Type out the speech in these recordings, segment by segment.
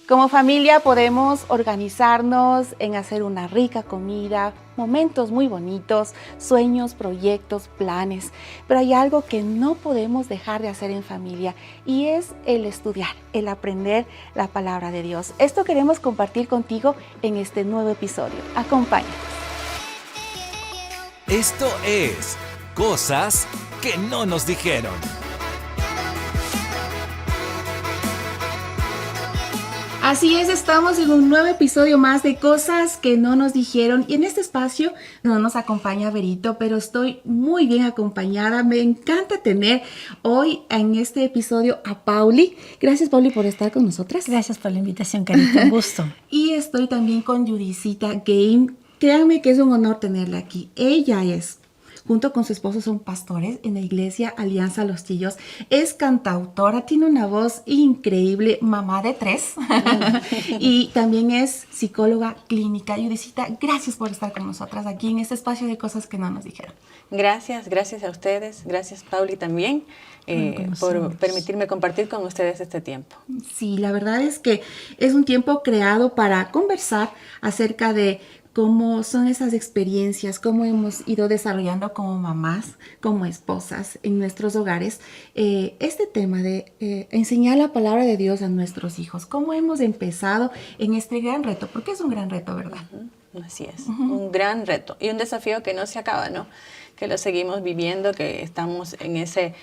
Como familia podemos organizarnos en hacer una rica comida, momentos muy bonitos, sueños, proyectos, planes. Pero hay algo que no podemos dejar de hacer en familia y es el estudiar, el aprender la palabra de Dios. Esto queremos compartir contigo en este nuevo episodio. Acompáñanos. Esto es Cosas que no nos dijeron. Así es, estamos en un nuevo episodio más de Cosas que no nos dijeron y en este espacio no nos acompaña Verito, pero estoy muy bien acompañada. Me encanta tener hoy en este episodio a Pauli. Gracias, Pauli, por estar con nosotras. Gracias por la invitación, Carita, un gusto. Y estoy también con Judicita Game. Créanme que es un honor tenerla aquí. Ella es, junto con su esposo, son pastores en la iglesia Alianza Los Chillos. Es cantautora, tiene una voz increíble, mamá de 3. Y también es psicóloga clínica. Judicita, gracias por estar con nosotras aquí en este espacio de Cosas que no nos dijeron. Gracias a ustedes. Gracias, Pauli, también, por permitirme compartir con ustedes este tiempo. Sí, la verdad es que es un tiempo creado para conversar acerca de cómo son esas experiencias, cómo hemos ido desarrollando como mamás, como esposas en nuestros hogares, este tema de enseñar la palabra de Dios a nuestros hijos. ¿Cómo hemos empezado en este gran reto? Porque es un gran reto, ¿verdad? Así es, un gran reto y un desafío que no se acaba, ¿no? Que lo seguimos viviendo, que estamos en ese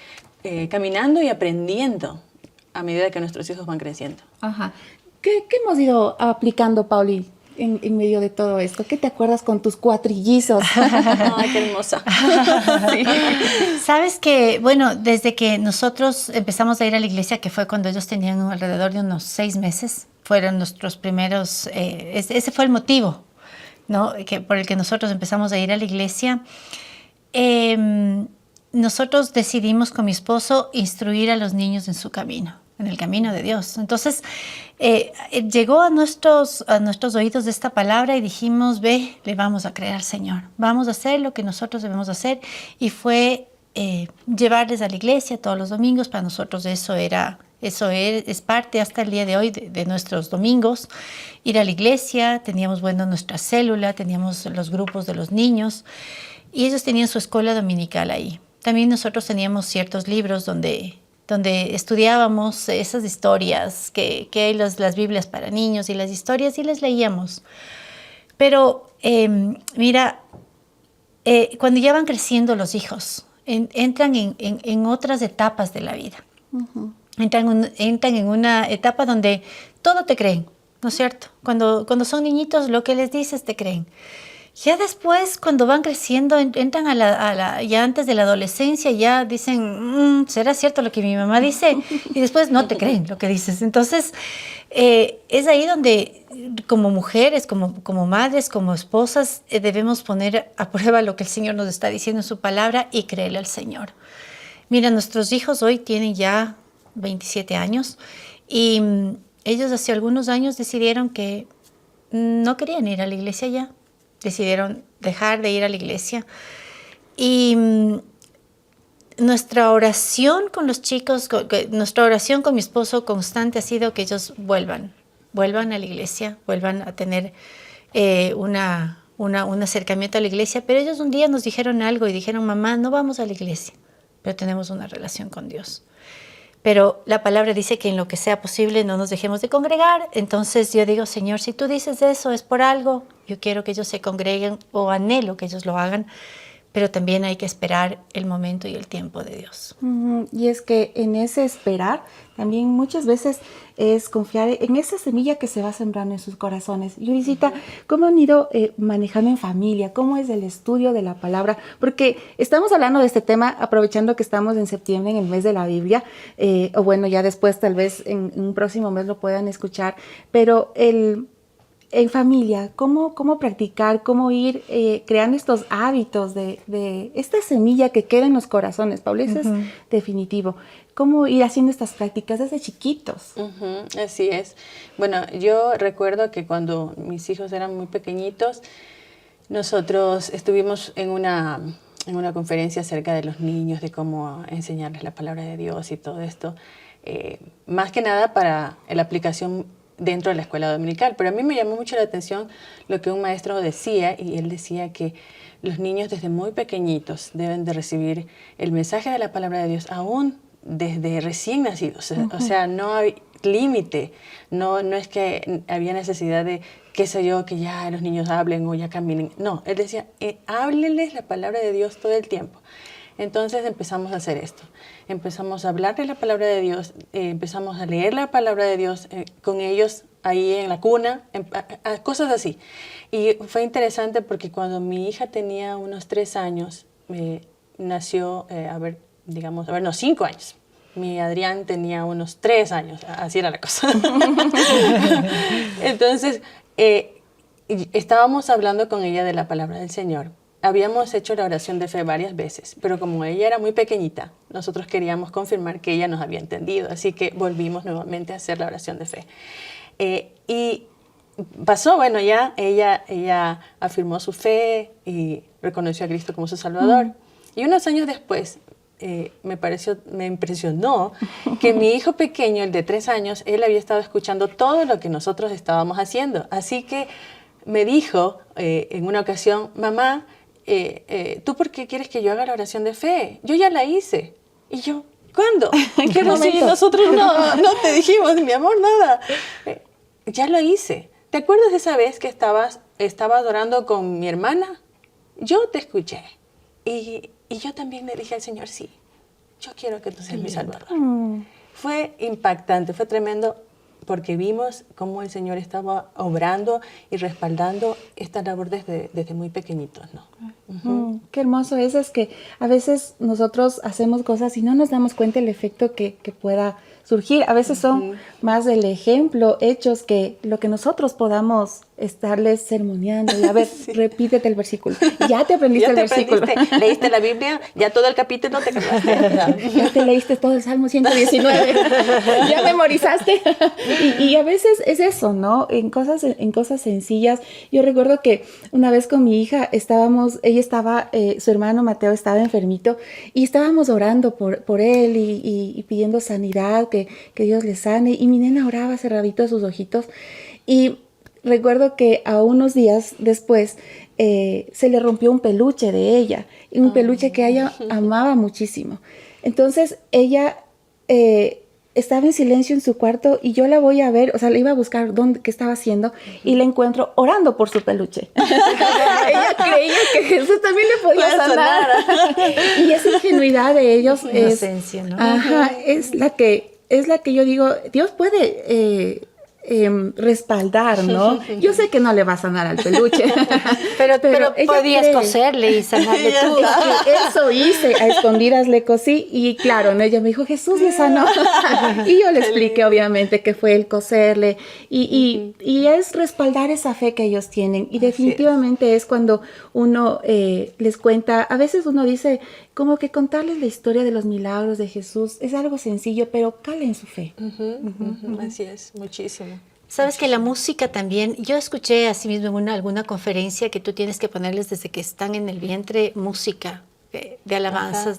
caminando y aprendiendo a medida que nuestros hijos van creciendo. Ajá. ¿Qué hemos ido aplicando, Pauli? En medio de todo esto, ¿qué te acuerdas con tus cuatrillizos? Ay, qué hermosa. Sí. Sabes que, bueno, desde que nosotros empezamos a ir a la iglesia, que fue cuando ellos tenían alrededor de unos 6 meses, fueron nuestros primeros, ese fue el motivo, ¿no? Por el que nosotros empezamos a ir a la iglesia. Nosotros decidimos con mi esposo instruir a los niños en su camino, en el camino de Dios. Entonces, llegó a nuestros oídos esta palabra y dijimos, ve, le vamos a creer al Señor. Vamos a hacer lo que nosotros debemos hacer. Y fue llevarles a la iglesia todos los domingos. Para nosotros eso es parte hasta el día de hoy de nuestros domingos. Ir a la iglesia, teníamos, bueno, nuestra célula, teníamos los grupos de los niños. Y ellos tenían su escuela dominical ahí. También nosotros teníamos ciertos libros donde estudiábamos esas historias, que hay las Biblias para niños y las historias, y les leíamos. Pero mira, cuando ya van creciendo los hijos, entran en otras etapas de la vida. Uh-huh. Entran en una etapa donde todo te creen, ¿no es cierto? Cuando son niñitos, lo que les dices te creen. Ya después, cuando van creciendo, entran ya antes de la adolescencia, ya dicen, ¿será cierto lo que mi mamá dice? Y después no te creen lo que dices. Entonces, es ahí donde como mujeres, como madres, como esposas, debemos poner a prueba lo que el Señor nos está diciendo en su palabra y creerle al Señor. Mira, nuestros hijos hoy tienen ya 27 años y ellos hace algunos años decidieron que no querían ir a la iglesia ya. Decidieron dejar de ir a la iglesia. Y nuestra oración con los chicos, nuestra oración con mi esposo constante ha sido que ellos vuelvan a la iglesia, vuelvan a tener un acercamiento a la iglesia. Pero ellos un día nos dijeron algo y dijeron, mamá, no vamos a la iglesia, pero tenemos una relación con Dios. Pero la palabra dice que en lo que sea posible no nos dejemos de congregar. Entonces yo digo, Señor, si tú dices eso es por algo. Yo quiero que ellos se congreguen o anhelo que ellos lo hagan. Pero también hay que esperar el momento y el tiempo de Dios. Y es que en ese esperar también muchas veces es confiar en esa semilla que se va sembrando en sus corazones. Judicita, ¿cómo han ido manejando en familia? ¿Cómo es el estudio de la palabra? Porque estamos hablando de este tema aprovechando que estamos en septiembre, en el mes de la Biblia, o bueno, ya después tal vez en un próximo mes lo puedan escuchar, pero en familia, ¿cómo practicar, cómo ir creando estos hábitos de esta semilla que queda en los corazones? Paula, eso es definitivo. ¿Cómo ir haciendo estas prácticas desde chiquitos? Así es. Bueno, yo recuerdo que cuando mis hijos eran muy pequeñitos, nosotros estuvimos en una conferencia acerca de los niños, de cómo enseñarles la palabra de Dios y todo esto. Más que nada para la aplicación dentro de la escuela dominical. Pero a mí me llamó mucho la atención lo que un maestro decía, y él decía que los niños desde muy pequeñitos deben de recibir el mensaje de la palabra de Dios aún desde recién nacidos. O sea, no hay límite, no es que había necesidad de, qué sé yo, que ya los niños hablen o ya caminen. No, él decía, háblenles la palabra de Dios todo el tiempo. Entonces empezamos a hacer esto. Empezamos a hablarles la palabra de Dios, empezamos a leer la palabra de Dios con ellos ahí en la cuna, cosas así. Y fue interesante porque cuando mi hija tenía unos 3 años, nació, 5 años. Mi Adrián tenía unos 3 años, así era la cosa. Entonces, estábamos hablando con ella de la palabra del Señor. Habíamos hecho la oración de fe varias veces, pero como ella era muy pequeñita, nosotros queríamos confirmar que ella nos había entendido, así que volvimos nuevamente a hacer la oración de fe. Y pasó, bueno, ya ella afirmó su fe y reconoció a Cristo como su Salvador. Y unos años después, me impresionó que mi hijo pequeño, el de 3 años, él había estado escuchando todo lo que nosotros estábamos haciendo. Así que me dijo en una ocasión, mamá, ¿tú por qué quieres que yo haga la oración de fe? Yo ya la hice. Y yo, ¿cuándo? Pero si nosotros no te dijimos, mi amor, nada. Ya lo hice. ¿Te acuerdas de esa vez que estaba adorando con mi hermana? Yo te escuché. Y yo también le dije al Señor, sí, yo quiero que tú seas mi Salvador. Fue impactante, fue tremendo, porque vimos cómo el Señor estaba obrando y respaldando esta labor desde muy pequeñitos, ¿no? Qué hermoso es que a veces nosotros hacemos cosas y no nos damos cuenta el efecto que pueda surgir. A veces son más el ejemplo, hechos, que lo que nosotros podamos estarles sermoneando. Y a ver, repítete el versículo. Ya te aprendiste el versículo. ¿Leíste la Biblia? ¿Ya todo el capítulo te acabaste? Ya te leíste todo el Salmo 119. Ya memorizaste. Y a veces es eso, ¿no? En cosas sencillas. Yo recuerdo que una vez con mi hija su hermano Mateo estaba enfermito y estábamos orando por él y pidiendo sanidad, que Dios le sane. Y mi nena oraba cerradito sus ojitos. Y recuerdo que a unos días después se le rompió un peluche de ella, y un peluche que ella amaba muchísimo. Entonces ella estaba en silencio en su cuarto y yo la voy a ver, o sea, le iba a buscar qué estaba haciendo y la encuentro orando por su peluche. Ella creía que Jesús también le podía sanar. Y esa ingenuidad de ellos inocencia, ¿no? Es la que yo digo, Dios puede respaldar, ¿no? Yo sé que no le va a sanar al peluche, pero podías cree. Coserle y sanarle tú. Eso hice, a escondidas le cosí y claro, ¿no? Ella me dijo, Jesús le sanó. Y yo le expliqué obviamente que fue el coserle y es respaldar esa fe que ellos tienen, y definitivamente es cuando uno les cuenta. A veces uno dice como que contarles la historia de los milagros de Jesús es algo sencillo, pero cala en su fe. Así es, muchísimo. Sabes que la música también, yo escuché así mismo en alguna conferencia que tú tienes que ponerles desde que están en el vientre música de alabanzas.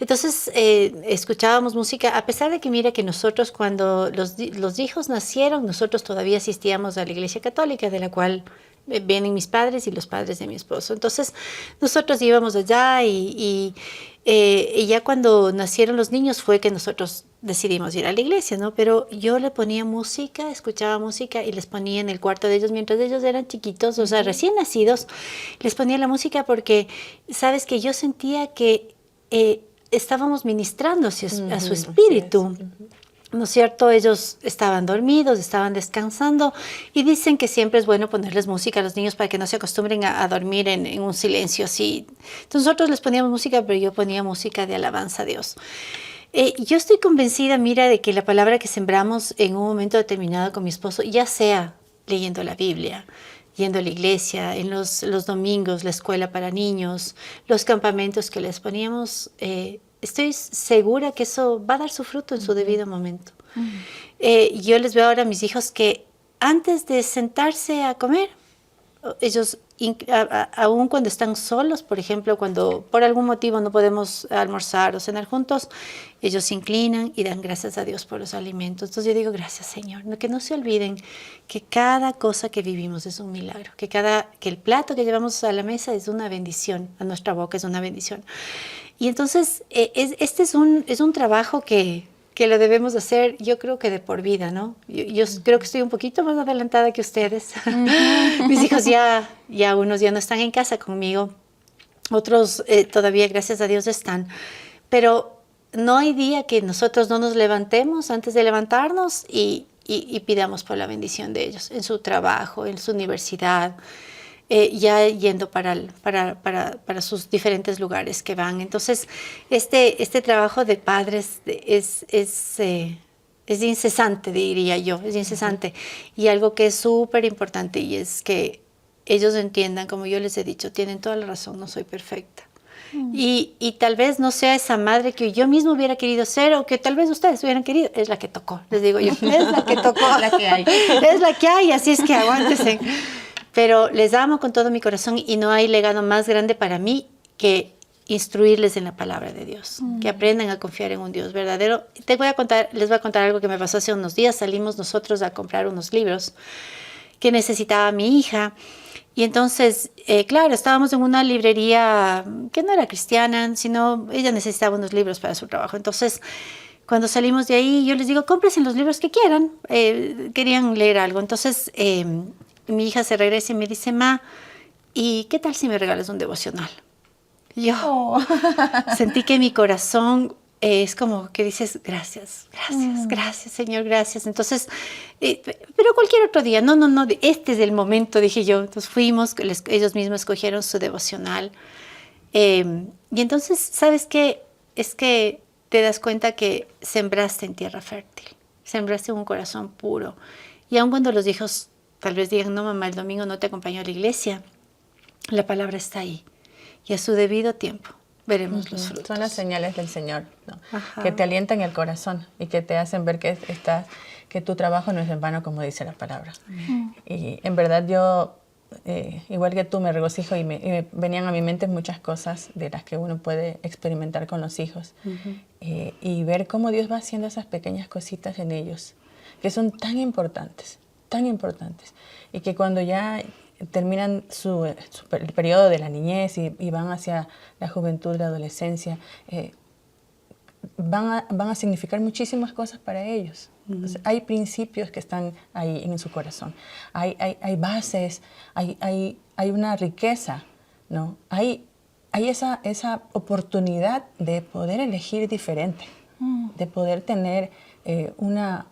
Entonces escuchábamos música, a pesar de que mira que nosotros cuando los hijos nacieron, nosotros todavía asistíamos a la iglesia católica, de la cual vienen mis padres y los padres de mi esposo. Entonces nosotros íbamos allá y ya cuando nacieron los niños fue que nosotros decidimos ir a la iglesia, ¿no? Pero yo le ponía música, escuchaba música y les ponía en el cuarto de ellos mientras ellos eran chiquitos, o sea, recién nacidos, les ponía la música porque, sabes que yo sentía que estábamos ministrando a su espíritu. ¿No es cierto? Ellos estaban dormidos, estaban descansando y dicen que siempre es bueno ponerles música a los niños para que no se acostumbren a dormir en un silencio así. Entonces nosotros les poníamos música, pero yo ponía música de alabanza a Dios. Yo estoy convencida, mira, de que la palabra que sembramos en un momento determinado con mi esposo, ya sea leyendo la Biblia, yendo a la iglesia, en los domingos, la escuela para niños, los campamentos que les poníamos, estoy segura que eso va a dar su fruto en su debido momento. Yo les veo ahora a mis hijos que antes de sentarse a comer, ellos, aún cuando están solos, por ejemplo, cuando por algún motivo no podemos almorzar o cenar juntos, ellos se inclinan y dan gracias a Dios por los alimentos. Entonces yo digo, gracias Señor, que no se olviden que cada cosa que vivimos es un milagro, que el plato que llevamos a la mesa es una bendición, a nuestra boca es una bendición. Y entonces este es un trabajo que lo debemos hacer, yo creo que de por vida, ¿no? Yo creo que estoy un poquito más adelantada que ustedes. Mis hijos ya unos ya no están en casa conmigo, otros todavía, gracias a Dios, están. Pero no hay día que nosotros no nos levantemos antes de levantarnos y pidamos por la bendición de ellos, en su trabajo, en su universidad, ya yendo para sus diferentes lugares que van. Entonces, este trabajo de padres es incesante, diría yo, es incesante. Y algo que es súper importante y es que ellos entiendan, como yo les he dicho, tienen toda la razón, no soy perfecta. Y tal vez no sea esa madre que yo mismo hubiera querido ser o que tal vez ustedes hubieran querido. Es la que tocó, les digo yo. Es la que tocó. La que hay. Es la que hay, así es que aguántense. Pero les amo con todo mi corazón y no hay legado más grande para mí que instruirles en la palabra de Dios, que aprendan a confiar en un Dios verdadero. Les voy a contar algo que me pasó hace unos días. Salimos nosotros a comprar unos libros que necesitaba mi hija. Y entonces, claro, estábamos en una librería que no era cristiana, sino ella necesitaba unos libros para su trabajo. Entonces, cuando salimos de ahí, yo les digo, cómprense los libros que quieran. Querían leer algo. Entonces, mi hija se regresa y me dice, ma, ¿y qué tal si me regalas un devocional? Y yo sentí que mi corazón es como que dices, gracias, Señor, gracias. Entonces, pero cualquier otro día, no, este es el momento, dije yo. Entonces fuimos, ellos mismos escogieron su devocional. Y entonces, ¿sabes qué? Es que te das cuenta que sembraste en tierra fértil, sembraste en un corazón puro. Y aun cuando los hijos tal vez digan, no mamá, el domingo no te acompaño a la iglesia, la palabra está ahí. Y a su debido tiempo veremos los frutos. Son las señales del Señor, ¿no? Que te alientan el corazón y que te hacen ver que tu trabajo no es en vano, como dice la palabra. Y en verdad yo, igual que tú, me regocijo y me venían a mi mente muchas cosas de las que uno puede experimentar con los hijos. Y ver cómo Dios va haciendo esas pequeñas cositas en ellos, que son tan importantes, y que cuando ya terminan el periodo de la niñez y van hacia la juventud, la adolescencia, van a significar muchísimas cosas para ellos. Entonces, hay principios que están ahí en su corazón, hay bases, hay una riqueza, ¿no? Hay esa oportunidad de poder elegir diferente, de poder tener una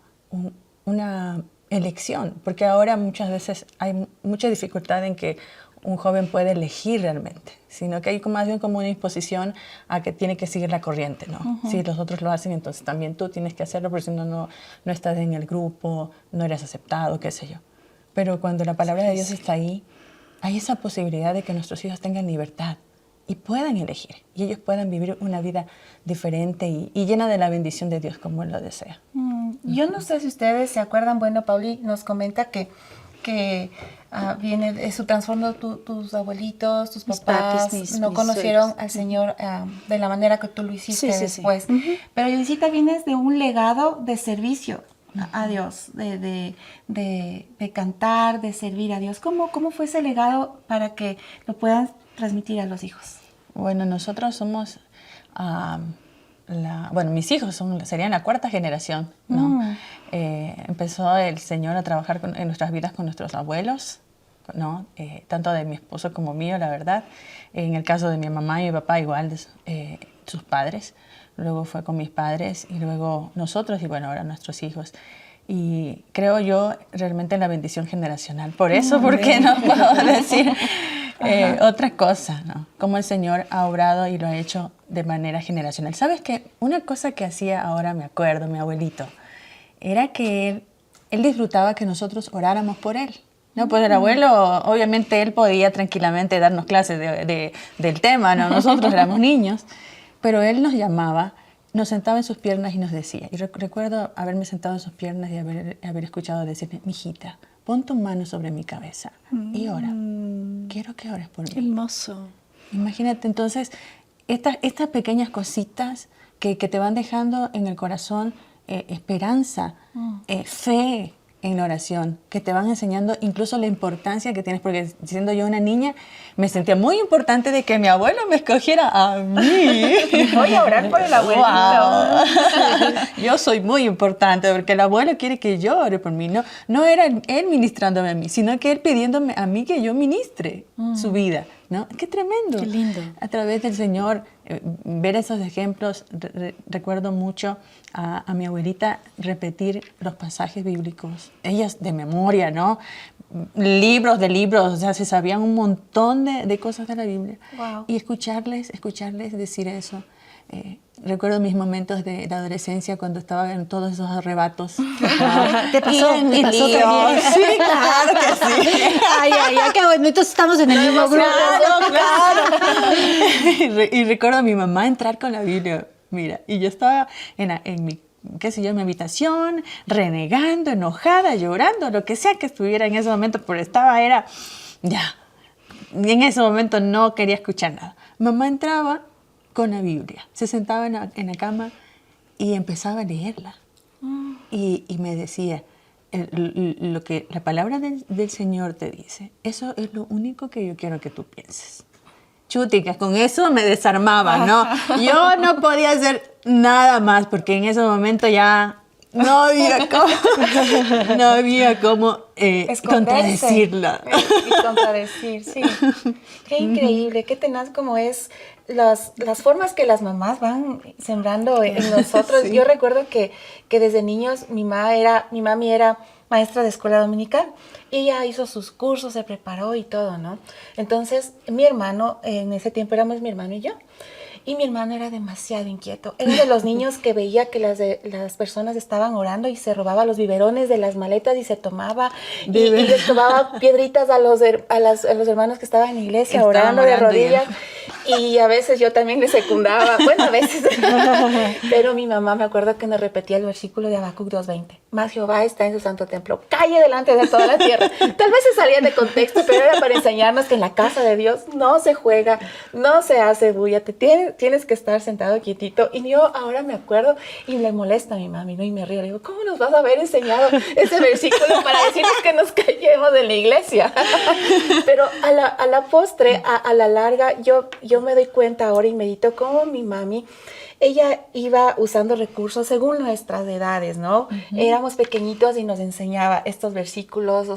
elección, porque ahora muchas veces hay mucha dificultad en que un joven puede elegir realmente, sino que hay más bien como una disposición a que tiene que seguir la corriente, ¿no? Si los otros lo hacen, entonces también tú tienes que hacerlo, porque si no estás en el grupo, no eres aceptado, qué sé yo. Pero cuando la palabra de Dios está ahí, hay esa posibilidad de que nuestros hijos tengan libertad y puedan elegir, y ellos puedan vivir una vida diferente y llena de la bendición de Dios como Él lo desea. Yo no sé si ustedes se acuerdan, bueno, Pauli nos comenta que viene de su trasfondo, tus abuelitos, tus papás mis conocieron suegros. al Señor de la manera que tú lo hiciste Sí. después. Pero Yolanda, vienes de un legado de servicio a Dios, de cantar, de servir a Dios. ¿Cómo fue ese legado para que lo puedan transmitir a los hijos? Bueno, nosotros somos, mis hijos serían la cuarta generación, ¿no? Empezó el Señor a trabajar en nuestras vidas con nuestros abuelos, ¿no? Tanto de mi esposo como mío, la verdad. En el caso de mi mamá y mi papá, igual, sus padres. Luego fue con mis padres y luego nosotros y bueno, ahora nuestros hijos. Y creo yo realmente en la bendición generacional. Por eso, porque no puedo decir otra cosa, ¿no? Como el Señor ha obrado y lo ha hecho de manera generacional. ¿Sabes qué? Una cosa que hacía ahora, me acuerdo, mi abuelito, era que él disfrutaba que nosotros oráramos por él. No, pues el abuelo, obviamente él podía tranquilamente darnos clases del tema, ¿no? Nosotros éramos niños, pero él nos llamaba, nos sentaba en sus piernas y nos decía, y recuerdo haberme sentado en sus piernas y haber escuchado decirme, mijita, pon tu mano sobre mi cabeza y ora. quiero que ores por mí. Hermoso. Imagínate, entonces, estas pequeñas cositas que te van dejando en el corazón esperanza, fe en la oración, que te van enseñando incluso la importancia que tienes, porque siendo yo una niña, me sentía muy importante de que mi abuelo me escogiera a mí. Voy a orar por el abuelito. Wow. Yo soy muy importante porque el abuelo quiere que yo ore por mí. No era él ministrándome a mí, sino que él pidiéndome a mí que yo ministre su vida, ¿no? ¡Qué tremendo! Qué lindo. A través del Señor, ver esos ejemplos. Recuerdo mucho a mi abuelita repetir los pasajes bíblicos. Ellas de memoria, ¿no? Libros de libros, o sea, se sabían un montón de cosas de la Biblia. Wow. Y escucharles decir eso. Recuerdo mis momentos de la adolescencia cuando estaba en todos esos arrebatos. ¿Te pasó también? Sí, claro que sí. Ay, qué bueno. Entonces estamos en el mismo grupo. Claro. Y recuerdo a mi mamá entrar con la Biblia, mira, y yo estaba en mi, qué sé yo, en mi habitación, renegando, enojada, llorando, lo que sea que estuviera en ese momento, pero ya, y en ese momento no quería escuchar nada. Mamá entraba con la Biblia, se sentaba en la cama y empezaba a leerla. Y me decía, lo que la palabra del Señor te dice, eso es lo único que yo quiero que tú pienses. Chuticas, con eso me desarmaba, ¿no? Yo no podía hacer nada más porque en ese momento ya no había cómo contradecirla. Y contradecir, sí. Qué increíble, qué tenaz como es las formas que las mamás van sembrando en nosotros. Sí. Yo recuerdo que desde niños mi mami era maestra de escuela dominical y ella hizo sus cursos, se preparó y todo, ¿no? Entonces, mi hermano, en ese tiempo éramos mi hermano y yo. Y mi hermano era demasiado inquieto. Era de los niños que veía que las personas estaban orando y se robaba los biberones de las maletas y se tomaba y les tomaba piedritas a los hermanos que estaban en la iglesia orando de rodillas. Y a veces yo también le secundaba. Bueno, a veces. Pero mi mamá me acuerdo que nos repetía el versículo de Habacuc 2:20. Más Jehová está en su santo templo. Calle delante de toda la tierra. Tal vez se salía de contexto, pero era para enseñarnos que en la casa de Dios no se juega, no se hace bulla. Tienes que estar sentado quietito. Y yo ahora me acuerdo y le molesta a mi mami, ¿no? Y me río. Le digo, ¿cómo nos vas a haber enseñado ese versículo para decirnos que nos callemos en la iglesia? Pero a la postre, a la larga, yo me doy cuenta ahora y medito cómo mi mami, ella iba usando recursos según nuestras edades, ¿no? Éramos pequeñitos y nos enseñaba estos versículos,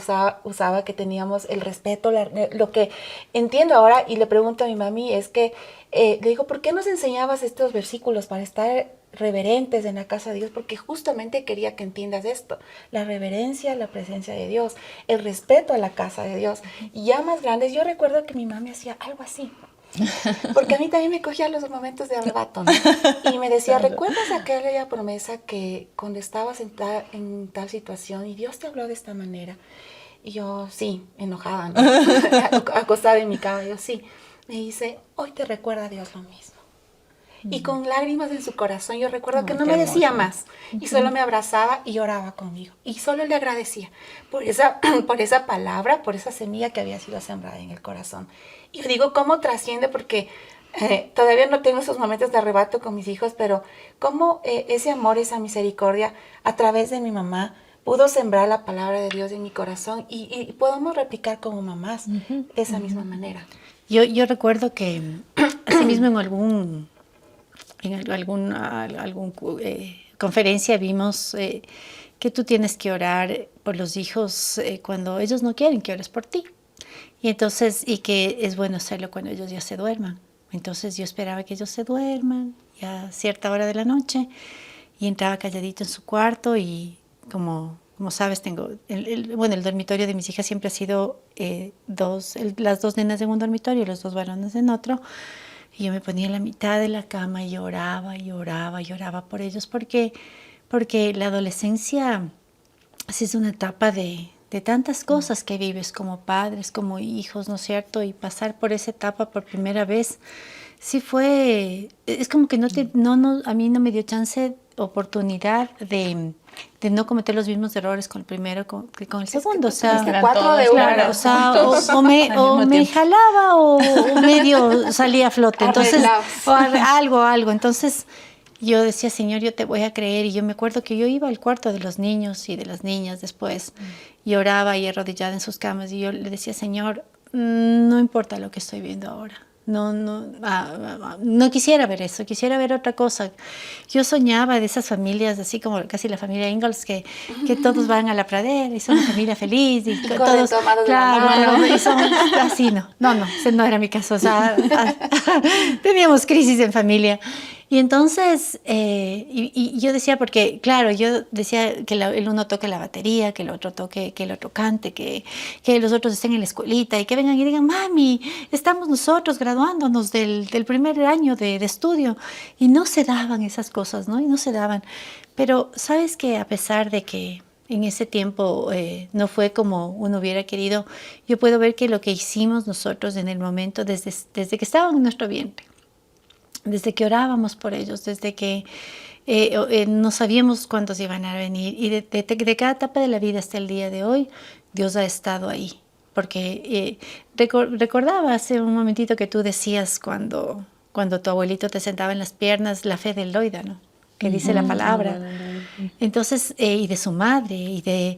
usaba que teníamos el respeto, lo que entiendo ahora y le pregunto a mi mami es que, le digo, ¿por qué nos enseñabas estos versículos para estar reverentes en la casa de Dios? Porque justamente quería que entiendas esto, la reverencia a la presencia de Dios, el respeto a la casa de Dios. Y ya más grandes, yo recuerdo que mi mami hacía algo así. Porque a mí también me cogía los momentos de arrebato, ¿no? Y me decía, ¿recuerdas aquella promesa que cuando estabas en tal situación y Dios te habló de esta manera? Y yo, sí, enojada, ¿no? Acostada en mi cama, yo, sí. Me dice, hoy te recuerda Dios lo mismo. Y con lágrimas en su corazón, yo recuerdo que no me decía más. Y solo me abrazaba y lloraba conmigo. Y solo le agradecía por esa palabra, por esa semilla que había sido sembrada en el corazón. Y yo digo, ¿cómo trasciende? Porque todavía no tengo esos momentos de arrebato con mis hijos, pero cómo ese amor, esa misericordia, a través de mi mamá, pudo sembrar la palabra de Dios en mi corazón. Y podemos replicar como mamás esa misma manera. Yo recuerdo que asimismo en alguna conferencia vimos que tú tienes que orar por los hijos cuando ellos no quieren que ores por ti. Y entonces, y que es bueno hacerlo cuando ellos ya se duerman. Entonces yo esperaba que ellos se duerman ya a cierta hora de la noche y entraba calladito en su cuarto y como sabes, tengo, el dormitorio de mis hijas siempre ha sido las dos nenas en un dormitorio y los dos varones en otro. Y yo me ponía en la mitad de la cama y lloraba por ellos porque la adolescencia así es una etapa de tantas cosas que vives como padres, como hijos, ¿no es cierto? Y pasar por esa etapa por primera vez, sí fue, es como que a mí no me dio chance oportunidad de no cometer los mismos errores con el primero que con el segundo. O sea, eran 4 de todos, una. claro, o sea, o me jalaba o medio salía a flote. Entonces, algo. Entonces, yo decía, Señor, yo te voy a creer. Y yo me acuerdo que yo iba al cuarto de los niños y de las niñas después y oraba y arrodillada en sus camas. Y yo le decía, Señor, no importa lo que estoy viendo ahora. No quisiera ver eso, quisiera ver otra cosa. Yo soñaba de esas familias, así como casi la familia Ingalls, que todos van a la pradera y son una familia feliz. Y todos, tomados de la claro, mano. y son así, no, ese no era mi caso. O sea, teníamos crisis en familia. Y entonces, y yo decía, porque claro, yo decía que el uno toque la batería, que el otro toque, que el otro cante, que los otros estén en la escuelita y que vengan y digan, mami, estamos nosotros graduándonos del primer año de estudio. Y no se daban esas cosas, ¿no? Y no se daban. Pero sabes que a pesar de que en ese tiempo no fue como uno hubiera querido, yo puedo ver que lo que hicimos nosotros en el momento, desde que estaban en nuestro vientre, desde que orábamos por ellos, desde que no sabíamos cuántos iban a venir y de cada etapa de la vida hasta el día de hoy, Dios ha estado ahí. Porque recordaba hace un momentito que tú decías cuando tu abuelito te sentaba en las piernas, la fe del Loida, ¿no? Que dice la palabra. Entonces, y de su madre, y de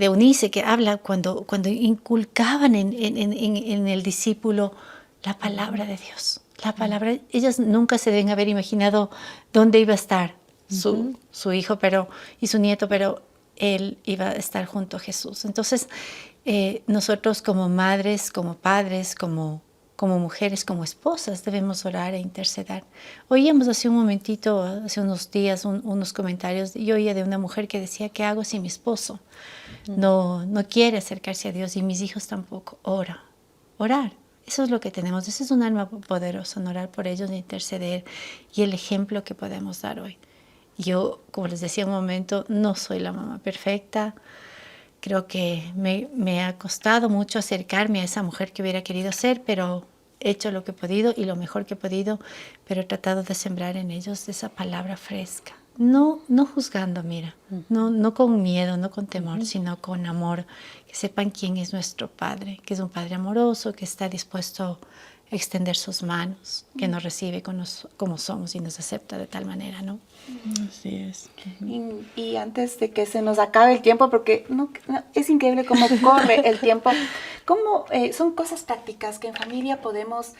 Eunice, que habla cuando inculcaban en el discípulo la palabra de Dios. La palabra, ellas nunca se deben haber imaginado dónde iba a estar su hijo y su nieto, pero él iba a estar junto a Jesús. Entonces, nosotros como madres, como padres, como mujeres, como esposas, debemos orar e interceder. Oíamos hace un momentito, hace unos días, unos comentarios. Yo oía de una mujer que decía, ¿qué hago si mi esposo no quiere acercarse a Dios y mis hijos tampoco? Orar. Eso es lo que tenemos. Ese es un arma poderosa, orar por ellos, interceder y el ejemplo que podemos dar hoy. Yo, como les decía un momento, no soy la mamá perfecta. Creo que me ha costado mucho acercarme a esa mujer que hubiera querido ser, pero he hecho lo que he podido y lo mejor que he podido, pero he tratado de sembrar en ellos esa palabra fresca. No juzgando, mira, no con miedo, no con temor, sino con amor, que sepan quién es nuestro Padre, que es un Padre amoroso, que está dispuesto a extender sus manos, que nos recibe como somos y nos acepta de tal manera, ¿no? Así es. Y antes de que se nos acabe el tiempo, porque es increíble cómo corre el tiempo, cómo son cosas prácticas que en familia podemos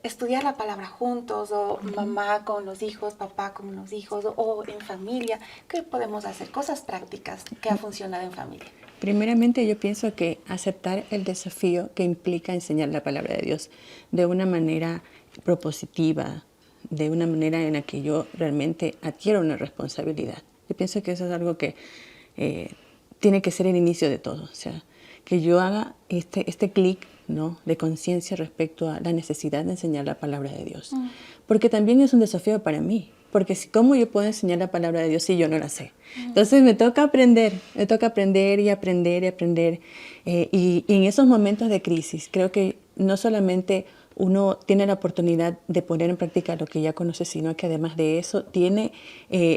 estudiar la palabra juntos, o mamá con los hijos, papá con los hijos, o en familia. ¿Qué podemos hacer? Cosas prácticas que ha funcionado en familia. Primeramente, yo pienso que aceptar el desafío que implica enseñar la palabra de Dios de una manera propositiva, de una manera en la que yo realmente adquiero una responsabilidad. Yo pienso que eso es algo que tiene que ser el inicio de todo. O sea, que yo haga este clic, ¿no?, de conciencia respecto a la necesidad de enseñar la palabra de Dios. Porque también es un desafío para mí. Porque ¿cómo yo puedo enseñar la palabra de Dios si yo no la sé? Entonces me toca aprender y aprender y aprender. Y en esos momentos de crisis, creo que no solamente uno tiene la oportunidad de poner en práctica lo que ya conoce, sino que además de eso tiene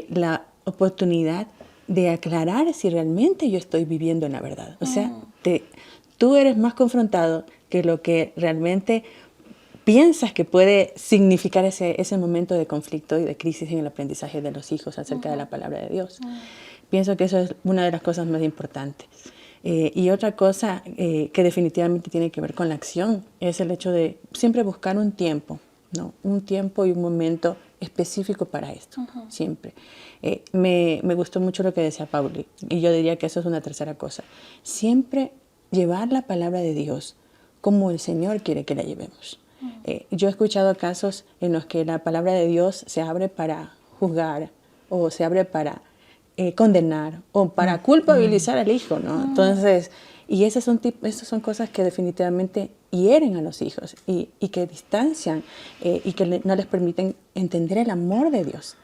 la oportunidad de aclarar si realmente yo estoy viviendo en la verdad. O sea, tú eres más confrontado que lo que realmente piensas que puede significar ese momento de conflicto y de crisis en el aprendizaje de los hijos acerca de la palabra de Dios. Pienso que eso es una de las cosas más importantes. Y otra cosa que definitivamente tiene que ver con la acción es el hecho de siempre buscar un tiempo, ¿no? Un tiempo y un momento específico para esto, siempre. Me gustó mucho lo que decía Pauli, y yo diría que eso es una tercera cosa. Siempre llevar la palabra de Dios como el Señor quiere que la llevemos. Yo he escuchado casos en los que la palabra de Dios se abre para juzgar, o se abre para condenar, o para culpabilizar al hijo, ¿no? Entonces, y esas son cosas que definitivamente hieren a los hijos y que distancian y que no les permiten entender el amor de Dios.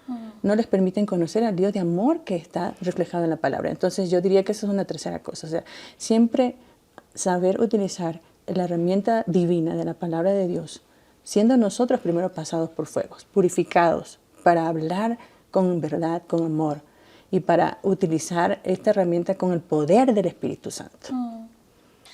No les permiten conocer al Dios de amor que está reflejado en la palabra. Entonces yo diría que eso es una tercera cosa. O sea, siempre saber utilizar la herramienta divina de la palabra de Dios siendo nosotros primero pasados por fuegos, purificados, para hablar con verdad, con amor, y para utilizar esta herramienta con el poder del Espíritu Santo.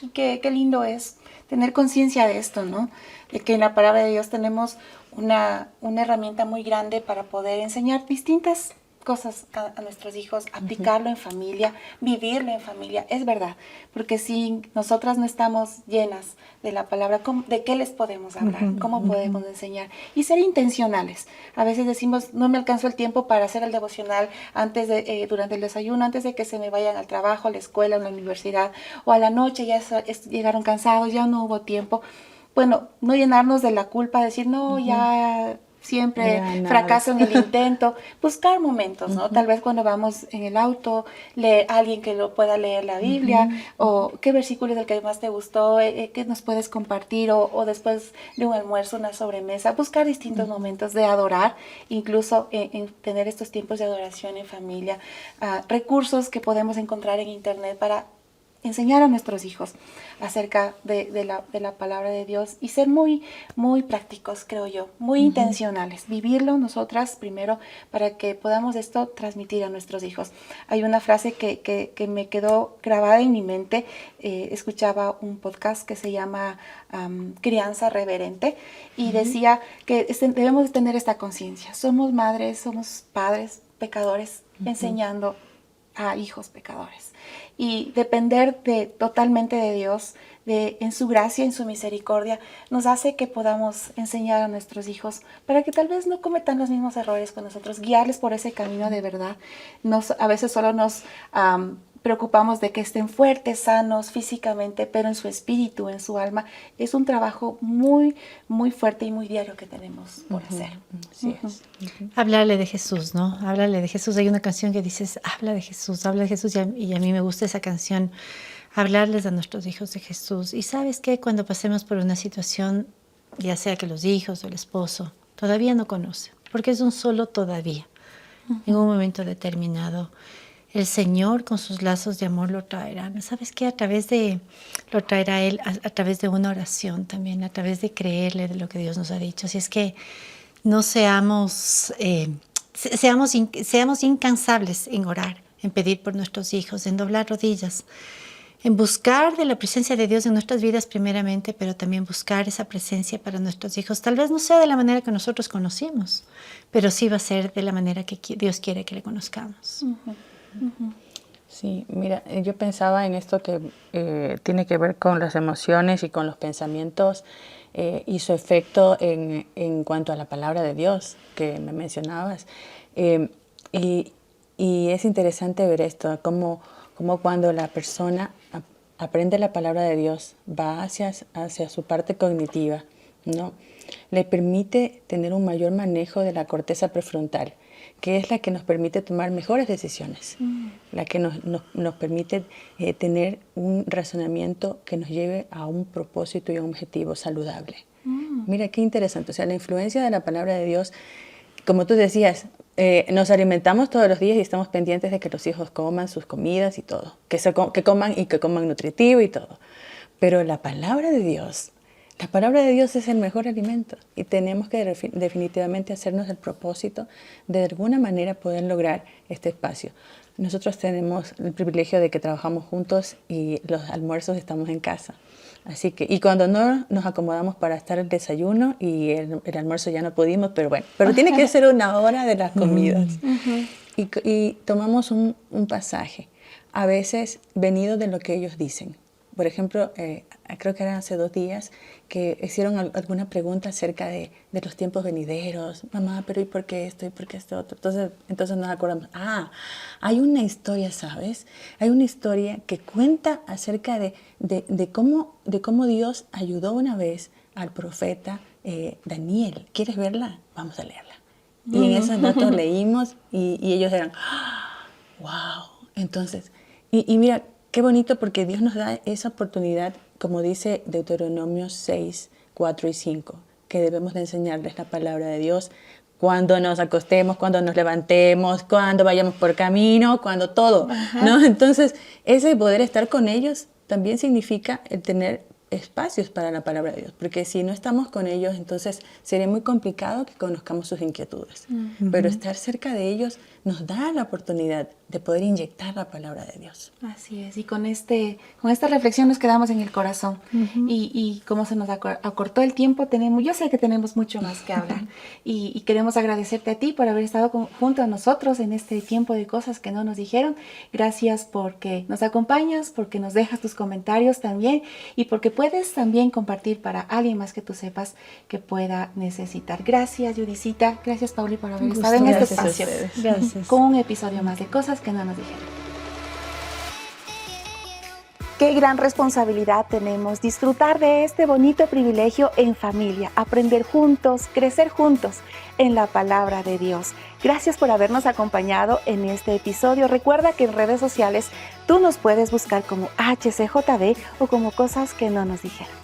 Y qué lindo es tener conciencia de esto, ¿no? De que en la palabra de Dios tenemos una herramienta muy grande para poder enseñar distintas cosas a nuestros hijos, aplicarlo en familia, vivirlo en familia, es verdad, porque si nosotras no estamos llenas de la palabra, ¿de qué les podemos hablar? ¿Cómo podemos enseñar? Y ser intencionales. A veces decimos, no me alcanzó el tiempo para hacer el devocional durante el desayuno, antes de que se me vayan al trabajo, a la escuela, a la universidad, o a la noche ya llegaron cansados, ya no hubo tiempo. Bueno, no llenarnos de la culpa, decir, no, ya siempre fracaso en el intento, buscar momentos, ¿no? Tal vez cuando vamos en el auto, leer a alguien que lo pueda leer la Biblia, o qué versículo es el que más te gustó, qué nos puedes compartir, o después de un almuerzo, una sobremesa, buscar distintos momentos de adorar, incluso en tener estos tiempos de adoración en familia, recursos que podemos encontrar en internet para enseñar a nuestros hijos acerca de la palabra de Dios y ser muy, muy prácticos, creo yo, muy intencionales, vivirlo nosotras primero para que podamos esto transmitir a nuestros hijos. Hay una frase que me quedó grabada en mi mente. Escuchaba un podcast que se llama Crianza Reverente y decía que debemos tener esta conciencia. Somos madres, somos padres pecadores enseñando a hijos pecadores. Y depender totalmente de Dios, en su gracia, en su misericordia, nos hace que podamos enseñar a nuestros hijos para que tal vez no cometan los mismos errores con nosotros, guiarles por ese camino de verdad. A veces solo nos preocupamos de que estén fuertes, sanos físicamente, pero en su espíritu, en su alma, es un trabajo muy, muy fuerte y muy diario que tenemos por hacer. Así es. Hablarle de Jesús, ¿no? Hablarle de Jesús. Hay una canción que dice, habla de Jesús, y a mí me gusta esa canción, hablarles a nuestros hijos de Jesús. Y ¿sabes qué? Cuando pasemos por una situación, ya sea que los hijos o el esposo todavía no conocen, porque es un solo todavía, en un momento determinado, el Señor con sus lazos de amor lo traerá. ¿Sabes qué? Lo traerá Él a través de una oración también, a través de creerle de lo que Dios nos ha dicho. Así es que no seamos incansables en orar, en pedir por nuestros hijos, en doblar rodillas, en buscar de la presencia de Dios en nuestras vidas primeramente, pero también buscar esa presencia para nuestros hijos. Tal vez no sea de la manera que nosotros conocimos, pero sí va a ser de la manera que Dios quiere que le conozcamos. Sí, mira, yo pensaba en esto que tiene que ver con las emociones y con los pensamientos y su efecto en cuanto a la palabra de Dios que me mencionabas. Y es interesante ver esto, como cuando la persona aprende la palabra de Dios, va hacia su parte cognitiva, ¿no? Le permite tener un mayor manejo de la corteza prefrontal, que es la que nos permite tomar mejores decisiones, la que nos permite tener un razonamiento que nos lleve a un propósito y a un objetivo saludable. Mira qué interesante, o sea, la influencia de la palabra de Dios, como tú decías, nos alimentamos todos los días y estamos pendientes de que los hijos coman sus comidas y todo, que coman nutritivo y todo, pero la palabra de Dios es el mejor alimento y tenemos que definitivamente hacernos el propósito de alguna manera poder lograr este espacio. Nosotros tenemos el privilegio de que trabajamos juntos y los almuerzos estamos en casa. Así que, y cuando no nos acomodamos para estar el desayuno y el almuerzo ya no pudimos, pero tiene que ser una hora de las comidas. Y tomamos un pasaje, a veces venido de lo que ellos dicen. Por ejemplo, creo que eran hace 2 días que hicieron alguna pregunta acerca de los tiempos venideros. Mamá, pero ¿y por qué esto? ¿Y por qué esto otro? Entonces nos acordamos. Hay una historia, ¿sabes? Hay una historia que cuenta acerca de cómo Dios ayudó una vez al profeta Daniel. ¿Quieres verla? Vamos a leerla. Y en esos datos leímos y ellos eran, ¡wow! Entonces, y mira, qué bonito porque Dios nos da esa oportunidad, como dice Deuteronomio 6, 4 y 5, que debemos de enseñarles la palabra de Dios cuando nos acostemos, cuando nos levantemos, cuando vayamos por camino, cuando todo, ¿no? Entonces, ese poder estar con ellos también significa el tener espacios para la palabra de Dios, porque si no estamos con ellos, entonces sería muy complicado que conozcamos sus inquietudes. Pero estar cerca de ellos nos da la oportunidad de poder inyectar la palabra de Dios. Así es, y con esta reflexión nos quedamos en el corazón. Y como se nos acortó el tiempo, yo sé que tenemos mucho más que hablar. Y queremos agradecerte a ti por haber estado junto a nosotros en este tiempo de cosas que no nos dijeron. Gracias porque nos acompañas, porque nos dejas tus comentarios también, y porque puedes también compartir para alguien más que tú sepas que pueda necesitar. Gracias, Judicita. Gracias, Pauli, por haber estado en este espacio. Gracias. Con un episodio más de Cosas que no nos dijeron. Qué gran responsabilidad tenemos disfrutar de este bonito privilegio en familia, aprender juntos, crecer juntos en la palabra de Dios. Gracias por habernos acompañado en este episodio. Recuerda que en redes sociales tú nos puedes buscar como HCJB o como Cosas que no nos dijeron.